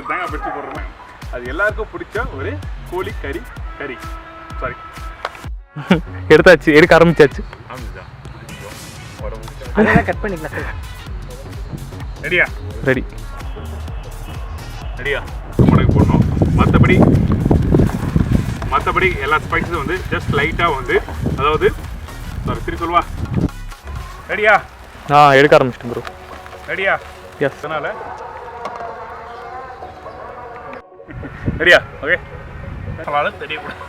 தேங்காய் பறிச்சு போடுறேன். அது எல்லாருக்கும் பிடிச்ச ஒரு கோழி கறி சாரி எடுத்தாச்சு, எடுக்க ஆரம்பிச்சாச்சு. கட் பண்ணிக்கலாம். ரெடியா? ரெடி. ரெடியா? மடக்கு போடணும். மற்றபடி எல்லா ஸ்பைஸும் வந்து ஜஸ்ட் லைட்டாக வந்து, அதாவது சாரி திருப்பி சொல்வா. ரெடியா? எடுக்க ஆரம்பிச்சிட்டேன் ப்ரோ. ரெடியா? எஸ். அதனால ரெடியா? ஓகே. தெரியக்கூடாது,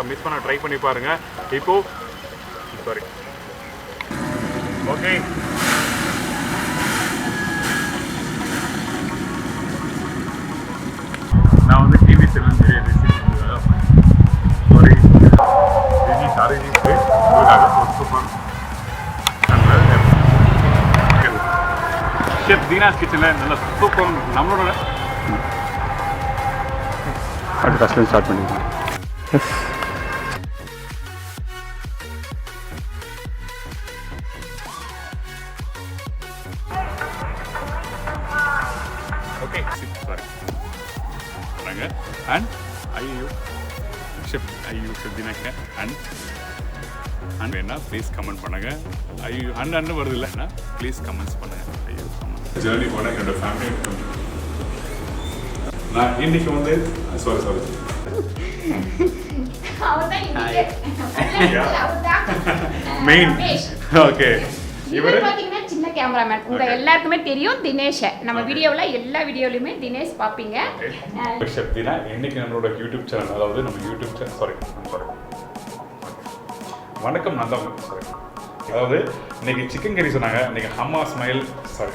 மிஸ் பண்ண ட்ரை பண்ணி பாருங்க. இப்போ சாரி ஓகே. நான் வந்து டிவி செல்லும் தெரியாது. சாரி ஷெஃப் தீனாஸ் கிச்சனில் நல்ல சூப்பர் நம்மளோட அடுத்த ஃபஸ்ட்டு ஸ்டார்ட் பண்ணிக்கலாம். Okay sorry and chef Deena and வேணா ப்ளீஸ் கமெண்ட் பண்ணுங்க. ஐயோ அண்ணன் வருது இல்லைன்னா ப்ளீஸ் கமெண்ட்ஸ் பண்ணுங்க. ஐயோ ஜேர்னி போன என்னோட ஃபேமிலி. நான் இன்னைக்கு வந்து சாரி மெயின் ஓகே. இவர் பாத்தீங்கன்னா சின்ன கேமராமேன். உங்க எல்லாருக்குமே தெரியும் தினேஷ். நம்ம வீடியோல எல்லா வீடியோலயுமே தினேஷ் பாப்பீங்க. ஷெஃப் தீனா இன்னைக்கு நம்மளோட யூடியூப் சேனல், அதாவது நம்ம யூடியூப் சேனல் சாரி வணக்கம் நான் தான் சாரி, அதாவது இன்னைக்கு சிக்கன் கறி சொன்னாங்க. இன்னைக்கு ஹம்மா ஸ்மைல் சாரி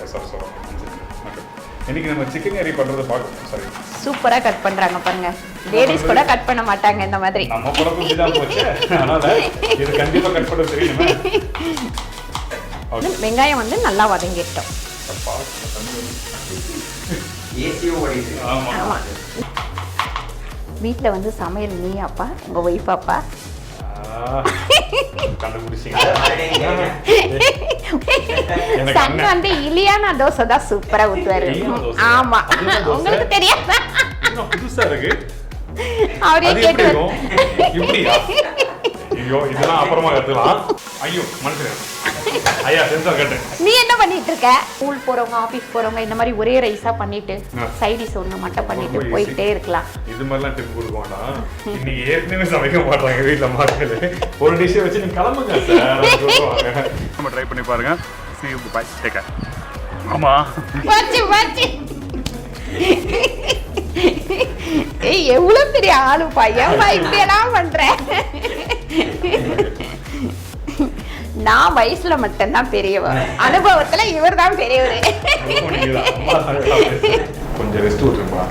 இன்னைக்கு நம்ம சிக்கன் கறி பண்றது பார்க்க சாரி சூப்பரா கட் பண்றாங்க பாருங்க. லேடிஸ் கூட கட் பண்ண மாட்டாங்க இந்த மாதிரி. நம்ம கூட கொஞ்சம் தான் போச்சு. அதனால இது கண்டிப்பா கட் பண்ண தெரியுமா? வெங்காயம் வந்து நல்லா வதங்கிட்டோம். வீட்டில் வந்து சமையல் நீ அப்பா, உங்க ஒய்ஃப் அப்பா சன் வந்து இலியானா தோசை தான் சூப்பரா ஊத்துவாரு. ஆமா உங்களுக்கு தெரியாதா? புதுசா இருக்கு. அவரே கேட்டு ஐயோ இதெல்லாம் அப்புறமா கத்துக்கலாம். ஐயோ மனுஷன் ஐயா சென்சார் கட்டு. நீ என்ன பண்ணிட்டு இருக்க? ஸ்கூல் போறவங்க ஆபீஸ் போறவங்க இந்த மாதிரி ஒரே ரைஸா பண்ணிட்டு சைடிஸ் ஒண்ணு மட்டும் பண்ணிட்டு போயிட்டே இருக்கலாம். இது மாதிரிலாம் டிப் கொடுக்கோண்டா. இன்னைக்கு ஏற்கனவே சமைக்க மாட்டாங்க வீட்டுல மாட்டேன். ஒரு டிஷ்ஷை வச்சு நீங்க கிளம்புங்க சார். நம்ம ட்ரை பண்ணி பாருங்க. see you bye take care. ஆமா வாச்சி ஏய் எவ்வளவு பெரிய ஆளு பையன் இப்படி எல்லாம் பண்ற. நான் வயசுல மட்டும்தான் பெரியவர், அனுபவத்துல இவர் தான் பெரியவர். கொஞ்சம் ரெஸ்ட் விட்டுருப்பா.